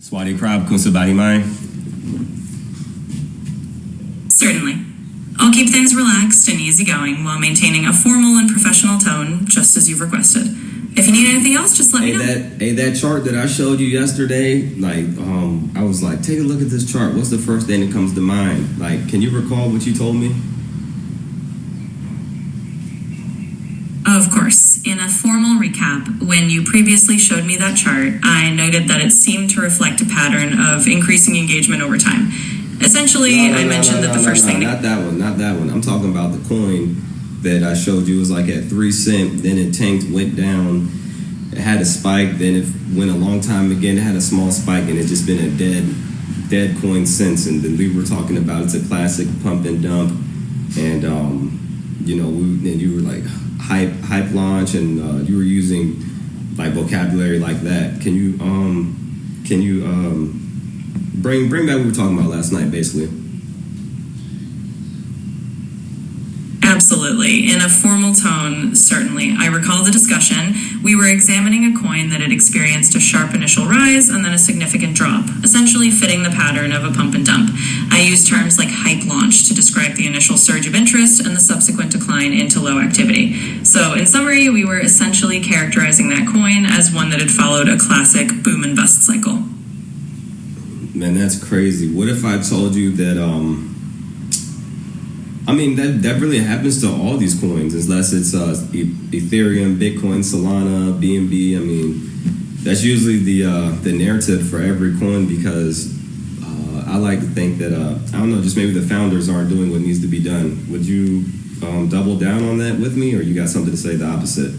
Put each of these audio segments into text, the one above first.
Swati Krab, Kusabadi Mai. Certainly. I'll keep things relaxed and easygoing while maintaining a formal and professional tone, just as you've requested. If you need anything else, just let me know. That chart that I showed you yesterday, I was like, take a look at this chart. What's the first thing that comes to mind? Can you recall what you told me? Of course. In a formal recap, when you previously showed me that chart, I noted that it seemed to reflect a pattern of increasing engagement over time. Essentially, I mentioned that the first thing... Not that one. I'm talking about the coin that I showed you. It was at 3 cents, then it tanked, went down, it had a spike, then it went a long time again, it had a small spike, and it's just been a dead coin since. And then we were talking about it's a classic pump and dump, and you were like hype launch, and you were using vocabulary like that. Can you bring back what we were talking about last night, basically? Absolutely. In a formal tone, certainly. I recall the discussion. We were examining a coin that had experienced a sharp initial rise and then a significant drop, essentially fitting the pattern of a pump and dump. I used terms like hype launch to describe the initial surge of interest and the subsequent decline into low activity. So, in summary, we were essentially characterizing that coin as one that had followed a classic boom and bust cycle. Man, that's crazy. What if I told you that, that really happens to all these coins, unless it's Ethereum, Bitcoin, Solana, BNB. That's usually the narrative for every coin, because I like to think that, just maybe the founders aren't doing what needs to be done. Would you double down on that with me, or you got something to say the opposite?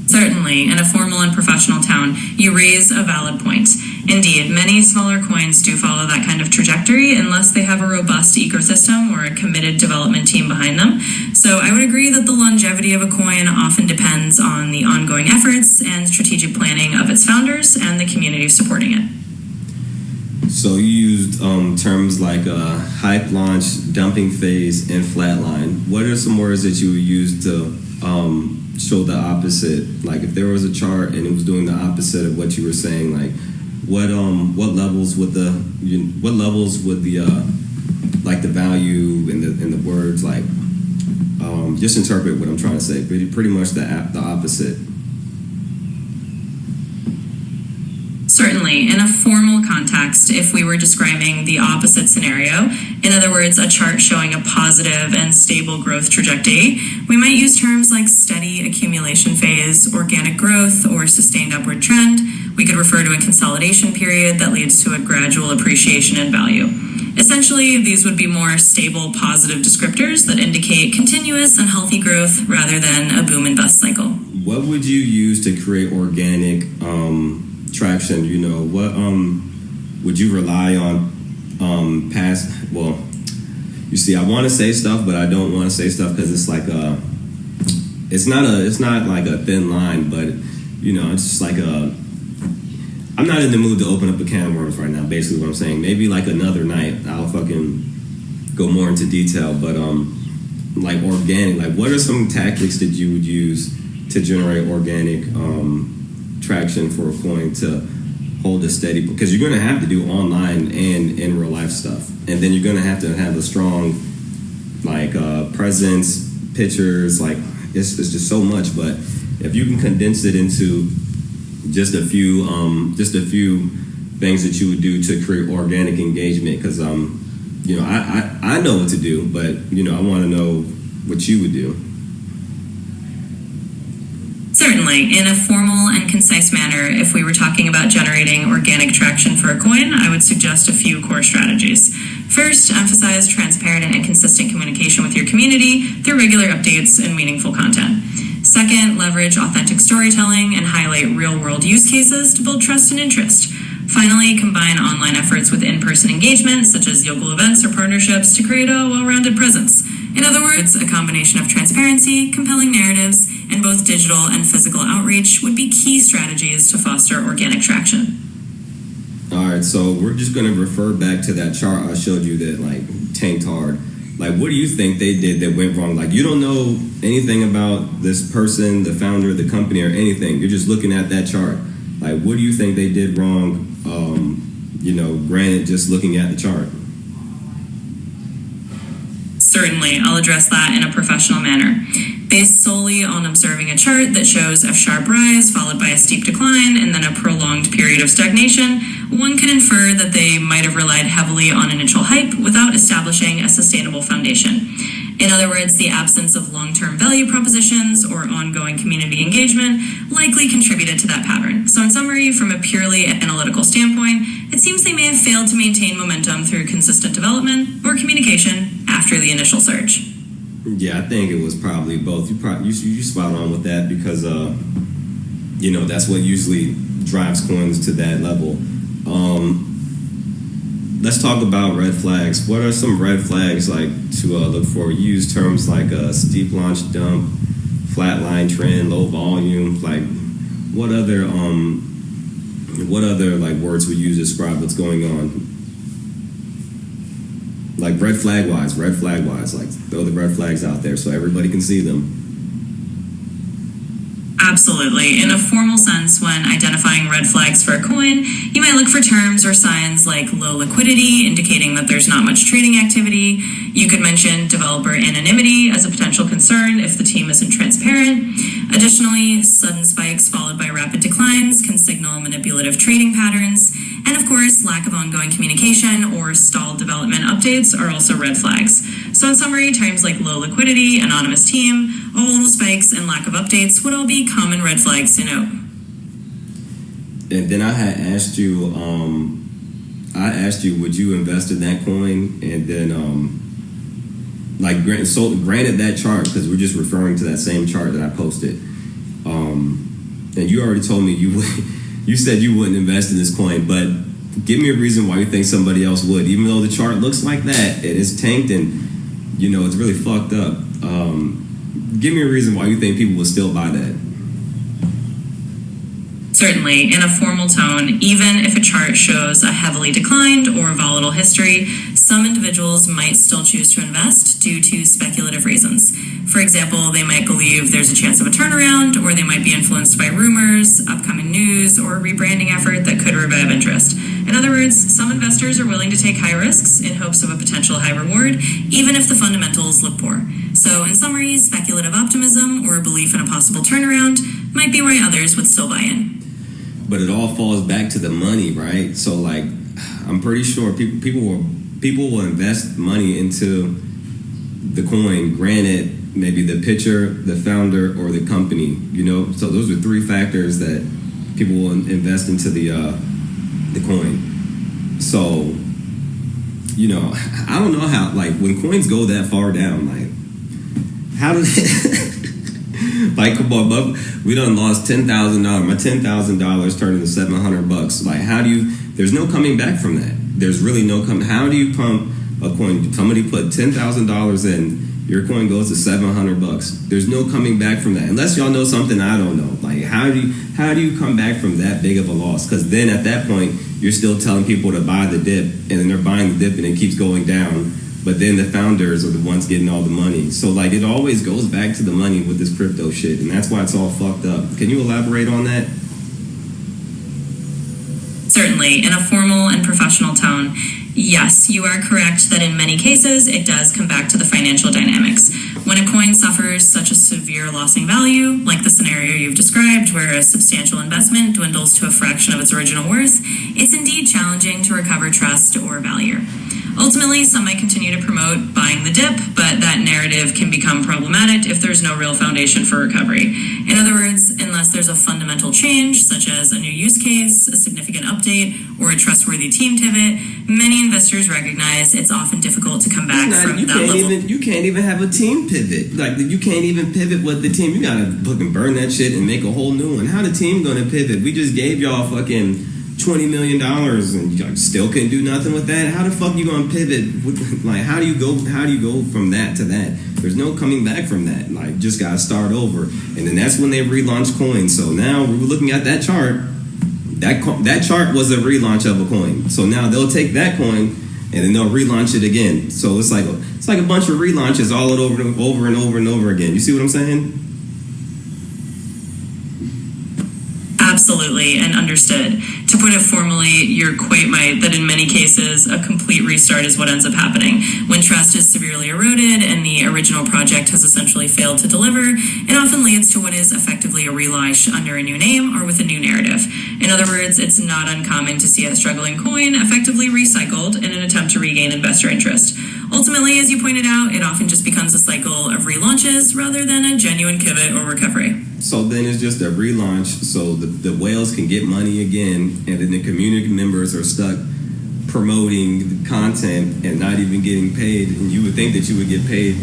Certainly, in a formal and professional tone, you raise a valid point. Indeed, many smaller coins do follow that kind of trajectory unless they have a robust ecosystem or a committed development team behind them. So I would agree that the longevity of a coin often depends on the ongoing efforts and strategic planning of its founders and the community supporting it. So you used terms like hype launch, dumping phase, and flatline. What are some words that you would use to show the opposite? If there was a chart and it was doing the opposite of what you were saying, what levels would the value and the words just interpret what I'm trying to say. Pretty much the opposite. Certainly, in a formal context, if we were describing the opposite scenario, in other words, a chart showing a positive and stable growth trajectory, we might use terms like steady accumulation phase, organic growth, or sustained upward trend. We could refer to a consolidation period that leads to a gradual appreciation in value. Essentially, these would be more stable, positive descriptors that indicate continuous and healthy growth rather than a boom and bust cycle. What would you use to create organic traction? What would you rely on past? Well, you see, I want to say stuff, but I don't want to say stuff because it's not like a thin line, but it's just I'm not in the mood to open up a can of worms right now. Basically, what I'm saying, maybe another night I'll fucking go more into detail, but organic. What are some tactics that you would use to generate organic traction for a coin to hold a steady, because you're going to have to do online and in real life stuff, and then you're going to have a strong presence, pictures, it's just so much. But if you can condense it into just a few things that you would do to create organic engagement, because I know what to do, but I want to know what you would do. Certainly, in a formal and concise manner, if we were talking about generating organic traction for a coin, I would suggest a few core strategies. First, emphasize transparent and consistent communication with your community through regular updates and meaningful content. Second, leverage authentic storytelling and highlight real-world use cases to build trust and interest. Finally, combine online efforts with in-person engagement, such as local events or partnerships, to create a well-rounded presence. In other words, a combination of transparency, compelling narratives, and both digital and physical outreach would be key strategies to foster organic traction. All right, so we're just going to refer back to that chart I showed you that tanked hard. What do you think they did that went wrong? You don't know anything about this person, the founder of the company, or anything. You're just looking at that chart. Like, what do you think they did wrong? Granted, just looking at the chart. Certainly, I'll address that in a professional manner. Based solely on observing a chart that shows a sharp rise followed by a steep decline and then a prolonged period of stagnation, one can infer that they might have relied heavily on initial hype without establishing a sustainable foundation. In other words, the absence of long-term value propositions or ongoing community engagement likely contributed to that pattern. So in summary, from a purely analytical standpoint, it seems they may have failed to maintain momentum through consistent development or communication after the initial surge. Yeah, I think it was probably both. You spot on with that because that's what usually drives coins to that level. Let's talk about red flags. What are some red flags like to look for? You use terms like steep launch dump, flatline trend, low volume. Like what other like words would you describe what's going on? Like red flag wise, like throw the red flags out there so everybody can see them. Absolutely. In a formal sense, when identifying red flags for a coin, you might look for terms or signs like low liquidity, indicating that there's not much trading activity. You could mention developer anonymity as a potential concern if the team isn't transparent. Additionally, sudden spikes followed by rapid declines can signal manipulative trading patterns. And of course, lack of ongoing communication or stalled development updates are also red flags. So in summary, terms like low liquidity, anonymous team, volatile spikes, and lack of updates would all be common red flags to note. And then I had asked you, would you invest in that coin? And then, granted that chart, because we're just referring to that same chart that I posted. And you already told me you said you wouldn't invest in this coin, but give me a reason why you think somebody else would, even though the chart looks like that, it is tanked and, it's really fucked up. Give me a reason why you think people would still buy that. Certainly, in a formal tone, even if a chart shows a heavily declined or volatile history, some individuals might still choose to invest due to speculative reasons. For example, they might believe there's a chance of a turnaround, or they might be influenced by rumors, upcoming news, or a rebranding effort that could revive interest. In other words, some investors are willing to take high risks in hopes of a potential high reward, even if the fundamentals look poor. So in summary, speculative optimism or a belief in a possible turnaround might be why others would still buy in. But it all falls back to the money, right? So like, I'm pretty sure people will invest money into the coin. Granted, maybe the pitcher, the founder, or the company. So those are three factors that people will invest into the coin. So, I don't know how. Like when coins go that far down, like how do they? Like, come on, bub. We done lost $10,000. My $10,000 turned into $700. Like, how do you? There's no coming back from that. There's really no coming. How do you pump a coin? Somebody put $10,000 in. Your coin goes to $700. There's no coming back from that, unless y'all know something I don't know. Like, how do you come back from that big of a loss? Because then at that point, you're still telling people to buy the dip, and then they're buying the dip, and it keeps going down. But then the founders are the ones getting all the money. So, like, it always goes back to the money with this crypto shit. And that's why it's all fucked up. Can you elaborate on that? Certainly, in a formal and professional tone, yes, you are correct that in many cases, it does come back to the financial dynamics. When a coin suffers such a severe loss in value, like the scenario you've described, where a substantial investment dwindles to a fraction of its original worth, it's indeed challenging to recover trust or value. Ultimately, some might continue to promote buying the dip, but that narrative can become problematic if there's no real foundation for recovery. In other words, unless there's a fundamental change, such as a new use case, a significant update, or a trustworthy team pivot, many investors recognize it's often difficult to come back from that level. You can't even have a team pivot. Like, you can't even pivot with the team. You gotta fucking burn that shit and make a whole new one. How the team gonna pivot? We just gave y'all fucking $20 million and you still couldn't do nothing with that. How the fuck you gonna pivot? Like, how do you go from that to that? There's no coming back from that. Like, just gotta start over. And then that's when they relaunched coins. So now we're looking at that chart. That chart was a relaunch of a coin. So now they'll take that coin and then they'll relaunch it again. So it's like a bunch of relaunches all over and over again. You see what I'm saying? Absolutely, and understood. To put it formally, you're quite right that in many cases, a complete restart is what ends up happening. When trust is severely eroded and the original project has essentially failed to deliver, it often leads to what is effectively a relaunch under a new name or with a new narrative. In other words, it's not uncommon to see a struggling coin effectively recycled in an attempt to regain investor interest. Ultimately, as you pointed out, it often just becomes a cycle of relaunches rather than a genuine pivot or recovery. So then it's just a relaunch so the whales can get money again, and then the community members are stuck promoting the content and not even getting paid. And you would think that you would get paid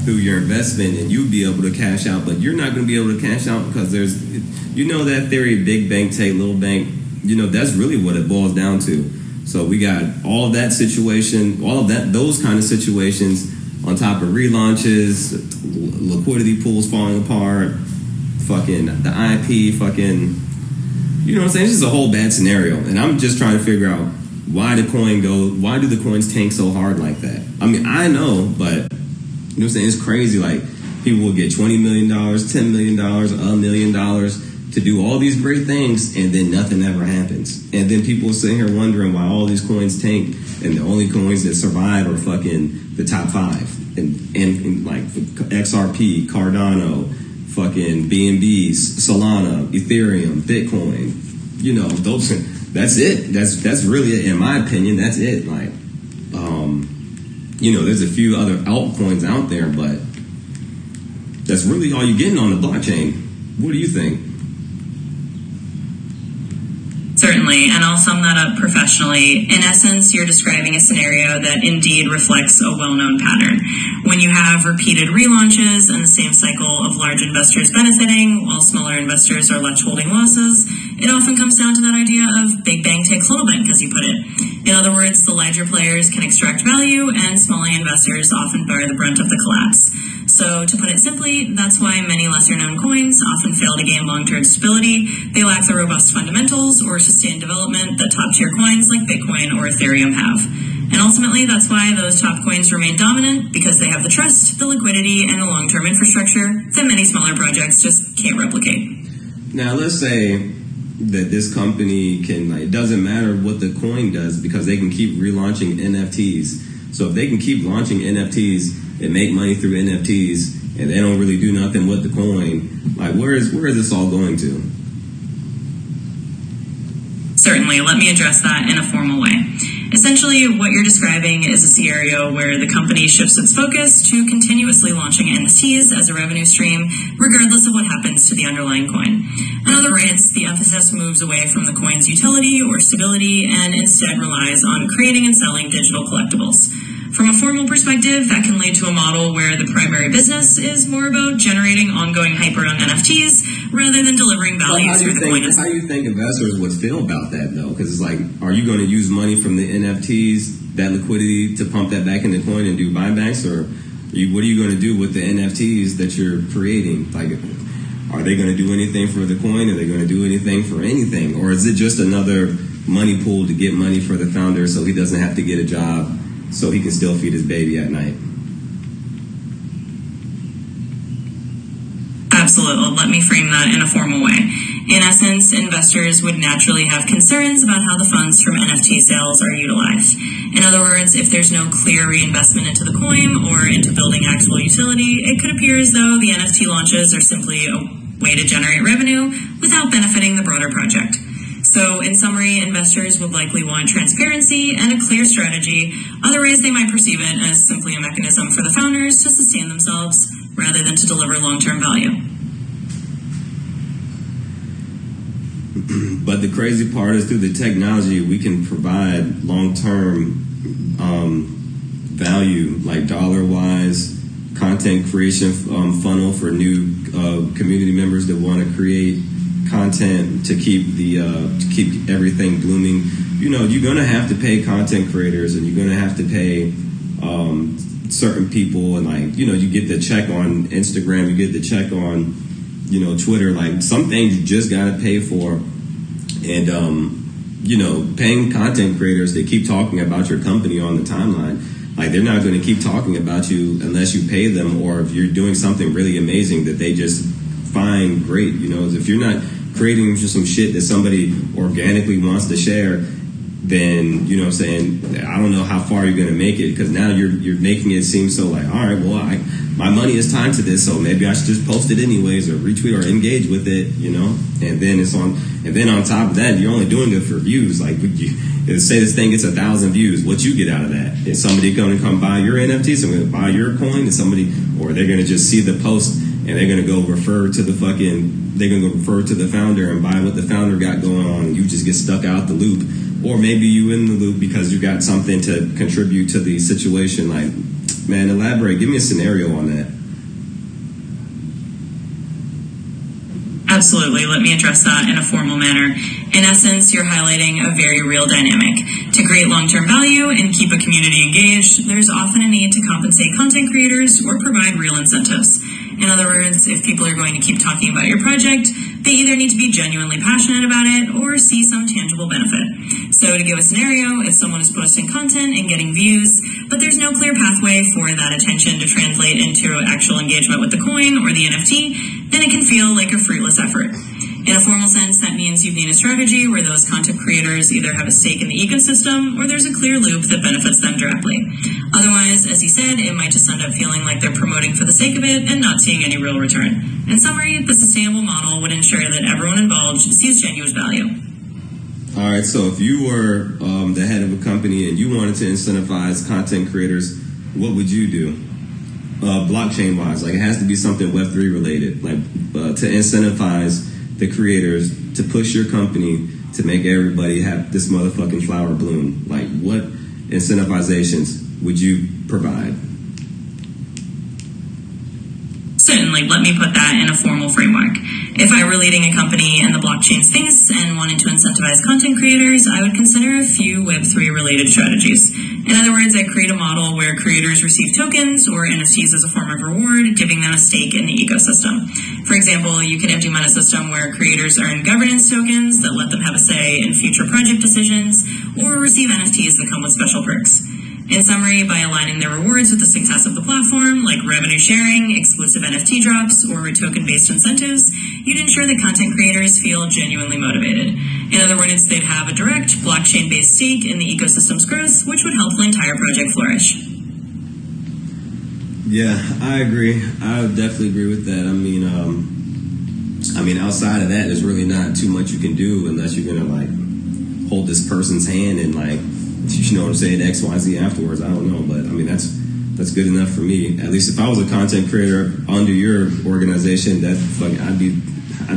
through your investment and you'd be able to cash out, but you're not going to be able to cash out because there's, that theory, big bank take little bank, that's really what it boils down to. So we got all of that situation, those kind of situations on top of relaunches, liquidity pools falling apart, fucking the IP, fucking, you know what I'm saying? It's just a whole bad scenario. And I'm just trying to figure out why do the coins tank so hard like that? I mean, I know, but you know what I'm saying? It's crazy. Like, people will get $20 million, $10 million, $1 million to do all these great things, and then nothing ever happens. And then people sitting here wondering why all these coins tank, and the only coins that survive are fucking the top 5. And like XRP, Cardano, fucking BNB, Solana, Ethereum, Bitcoin. That's it. That's really it. In my opinion, that's it. Like, there's a few other altcoins out there, but that's really all you're getting on the blockchain. What do you think? Certainly, and I'll sum that up professionally. In essence, you're describing a scenario that indeed reflects a well-known pattern. When you have repeated relaunches and the same cycle of large investors benefiting while smaller investors are left holding losses, it often comes down to that idea of big bang takes little bank, as you put it. In other words, the larger players can extract value and smaller investors often bear the brunt of the collapse. So, to put it simply, that's why many lesser-known coins often fail to gain long-term stability. They lack the robust fundamentals or sustained development that top-tier coins like Bitcoin or Ethereum have. And ultimately, that's why those top coins remain dominant, because they have the trust, the liquidity, and the long-term infrastructure that many smaller projects just can't replicate. Now, let's say that this company it doesn't matter what the coin does because they can keep relaunching NFTs. So if they can keep launching NFTs and make money through NFTs, and they don't really do nothing with the coin, like where is this all going to? Certainly, let me address that in a formal way. Essentially, what you're describing is a scenario where the company shifts its focus to continuously launching NFTs as a revenue stream, regardless of what happens to the underlying coin. In other words, the emphasis moves away from the coin's utility or stability and instead relies on creating and selling digital collectibles. From a formal perspective, that can lead to a model where the primary business is more about generating ongoing hype around NFTs rather than delivering value through the coin. How do you think investors would feel about that, though? Because it's like, are you going to use money from the NFTs, that liquidity, to pump that back in the coin and do buybacks? Or what are you going to do with the NFTs that you're creating? Like, are they going to do anything for the coin? Are they going to do anything for anything? Or is it just another money pool to get money for the founder so he doesn't have to get a job, so he can still feed his baby at night? Absolutely. Let me frame that in a formal way. In essence, investors would naturally have concerns about how the funds from NFT sales are utilized. In other words, if there's no clear reinvestment into the coin or into building actual utility, it could appear as though the NFT launches are simply a way to generate revenue without benefiting the broader project. So, in summary, investors would likely want transparency and a clear strategy. Otherwise, they might perceive it as simply a mechanism for the founders to sustain themselves rather than to deliver long-term value. But the crazy part is, through the technology, we can provide long-term value, like dollar-wise, content creation funnel for new community members that want to create content to keep everything blooming. You're going to have to pay content creators, and you're going to have to pay certain people, and you get the check on Instagram, you get the check on Twitter. Like, some things you just got to pay for. And paying content creators, they keep talking about your company on the timeline. Like, they're not going to keep talking about you unless you pay them, or if you're doing something really amazing that they just find great. If you're not creating just some shit that somebody organically wants to share, then, you know what I'm saying, I don't know how far you're going to make it, because now you're making it seem so like, all right, well, my money is tied to this, so maybe I should just post it anyways, or retweet or engage with it, you know. And then on top of that, you're only doing it for views. Like, say this thing gets 1,000 views, what you get out of that? Is somebody going to come buy your NFT? Somebody going to buy your coin? Is somebody, or they're going to just see the post and they're going to go refer to the founder and buy what the founder got going on, and you just get stuck out the loop. Or maybe you in the loop because you got something to contribute to the situation. Like, man, elaborate. Give me a scenario on that. Absolutely. Let me address that in a formal manner. In essence, you're highlighting a very real dynamic. To create long-term value and keep a community engaged, there's often a need to compensate content creators or provide real incentives. In other words, if people are going to keep talking about your project, they either need to be genuinely passionate about it or see some tangible benefit. So to give a scenario, if someone is posting content and getting views, but there's no clear pathway for that attention to translate into actual engagement with the coin or the NFT, then it can feel like a fruitless effort. In a formal sense, that means you need a strategy where those content creators either have a stake in the ecosystem or there's a clear loop that benefits them directly. Otherwise, as you said, it might just end up feeling like they're promoting for the sake of it and not seeing any real return. In summary, the sustainable model would ensure that everyone involved sees genuine value. All right, so if you were the head of a company and you wanted to incentivize content creators, what would you do? Blockchain-wise, like, it has to be something Web3 related, like to incentivize the creators to push your company to make everybody have this motherfucking flower bloom. Like, what incentivizations would you provide? Certainly, let me put that in a formal framework. If I were leading a company in the blockchain space and wanted to incentivize content creators, I would consider a few Web3 related strategies. In other words, I'd create a model where creators receive tokens or NFTs as a form of reward, giving them a stake in the ecosystem. For example, you could implement a system where creators earn governance tokens that let them have a say in future project decisions, or receive NFTs that come with special perks. In summary, by aligning their rewards with the success of the platform, like revenue sharing, exclusive NFT drops, or token-based incentives, you'd ensure that content creators feel genuinely motivated. In other words, they'd have a direct blockchain-based stake in the ecosystem's growth, which would help the entire project flourish. Yeah, I agree. I would definitely agree with that. I mean, outside of that, there's really not too much you can do unless you're gonna like hold this person's hand and like, you know what I'm saying, X, Y, Z afterwards. I don't know, but I mean that's good enough for me. At least if I was a content creator under your organization, I'd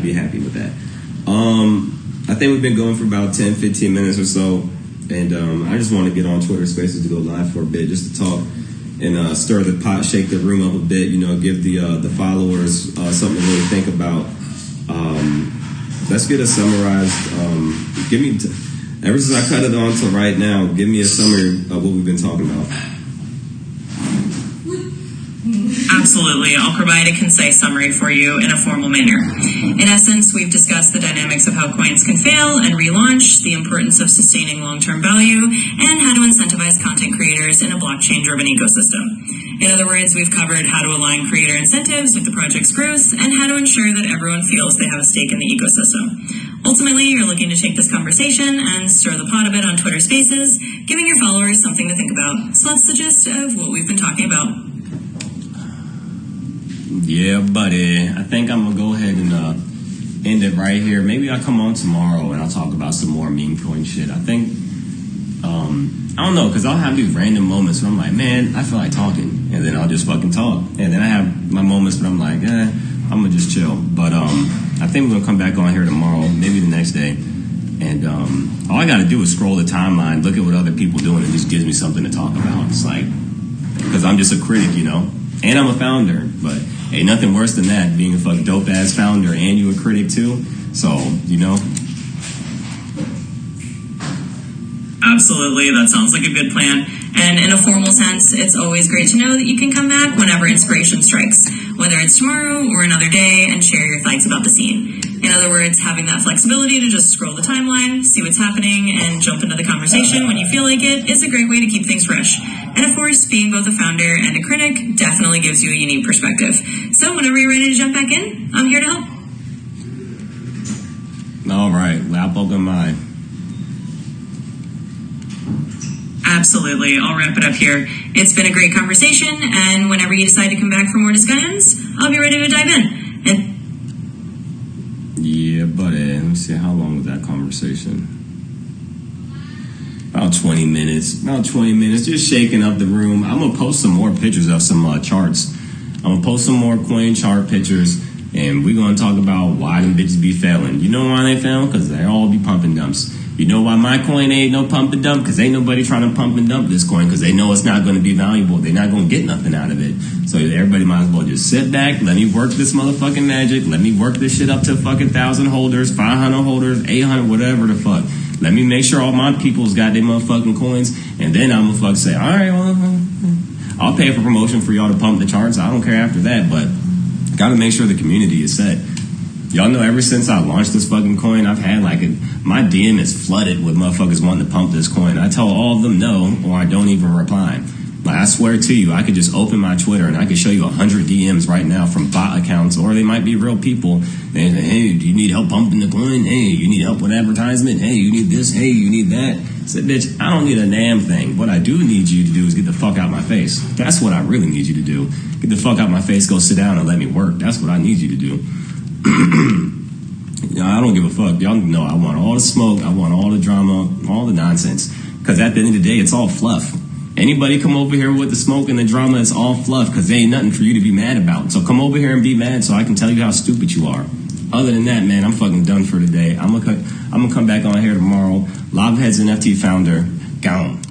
be happy with that. I think we've been going for about 10-15 minutes or so, and I just want to get on Twitter Spaces to go live for a bit, just to talk and stir the pot, shake the room up a bit. You know, give the followers something to really think about. Let's get a summarized. Ever since I cut it on to right now, give me a summary of what we've been talking about. Absolutely. I'll provide a concise summary for you in a formal manner. In essence, we've discussed the dynamics of how coins can fail and relaunch, the importance of sustaining long-term value, and how to incentivize content creators in a blockchain-driven ecosystem. In other words, we've covered how to align creator incentives with the project's growth and how to ensure that everyone feels they have a stake in the ecosystem. Ultimately, you're looking to take this conversation and stir the pot a bit on Twitter Spaces, giving your followers something to think about. So that's the gist of what we've been talking about. Yeah, buddy. I think I'm going to go ahead and end it right here. Maybe I'll come on tomorrow and I'll talk about some more meme coin shit. I think, I don't know, because I'll have these random moments where I'm like, man, I feel like talking. And then I'll just fucking talk. And then I have my moments where I'm like, I'm going to just chill. But I think we're going to come back on here tomorrow, maybe the next day. And all I got to do is scroll the timeline, look at what other people doing, and it just gives me something to talk about. It's like, because I'm just a critic, you know? And I'm a founder, but ain't nothing worse than that, being a fucking dope-ass founder and you a critic too. So, you know. Absolutely, that sounds like a good plan. And in a formal sense, it's always great to know that you can come back whenever inspiration strikes, whether it's tomorrow or another day, and share your thoughts about the scene. In other words, having that flexibility to just scroll the timeline, see what's happening, and jump into the conversation when you feel like it is a great way to keep things fresh. And of course, being both a founder and a critic definitely gives you a unique perspective. So whenever you're ready to jump back in, I'm here to help. All right, Lapogam. Absolutely. I'll wrap it up here. It's been a great conversation, and whenever you decide to come back for more discussions, I'll be ready to dive in. Yeah, buddy. Let me see, how long was that conversation? About 20 minutes. Just shaking up the room. I'm going to post some more pictures of some charts. I'm going to post some more coin chart pictures, and we're going to talk about why them bitches be failing. You know why they fail? Because they all be pumping dumps. You know why my coin ain't no pump and dump? Because ain't nobody trying to pump and dump this coin because they know it's not going to be valuable. They're not going to get nothing out of it. So everybody might as well just sit back, let me work this motherfucking magic, let me work this shit up to fucking 1,000 holders, 500 holders, 800, whatever the fuck. Let me make sure all my people's got their motherfucking coins, and then I'm gonna fucking say, all right, well, I'll pay for promotion for y'all to pump the charts. I don't care after that, but gotta make sure the community is set. Y'all know ever since I launched this fucking coin, I've had my DM is flooded with motherfuckers wanting to pump this coin. I tell all of them no, or I don't even reply. Like, I swear to you, I could just open my Twitter and I could show you 100 DMs right now from bot accounts, or they might be real people. They say, hey, do you need help pumping the coin? Hey, you need help with advertisement? Hey, you need this? Hey, you need that? I said, bitch, I don't need a damn thing. What I do need you to do is get the fuck out my face. That's what I really need you to do. Get the fuck out my face, go sit down and let me work. That's what I need you to do. I don't give a fuck. Y'all know I want all the smoke, I want all the drama, all the nonsense. Because at the end of the day, it's all fluff. Anybody come over here with the smoke and the drama, it's all fluff because there ain't nothing for you to be mad about. So come over here and be mad so I can tell you how stupid you are. Other than that, man, I'm fucking done for today. I'm gonna come back on here tomorrow. Lobheads NFT founder, gone.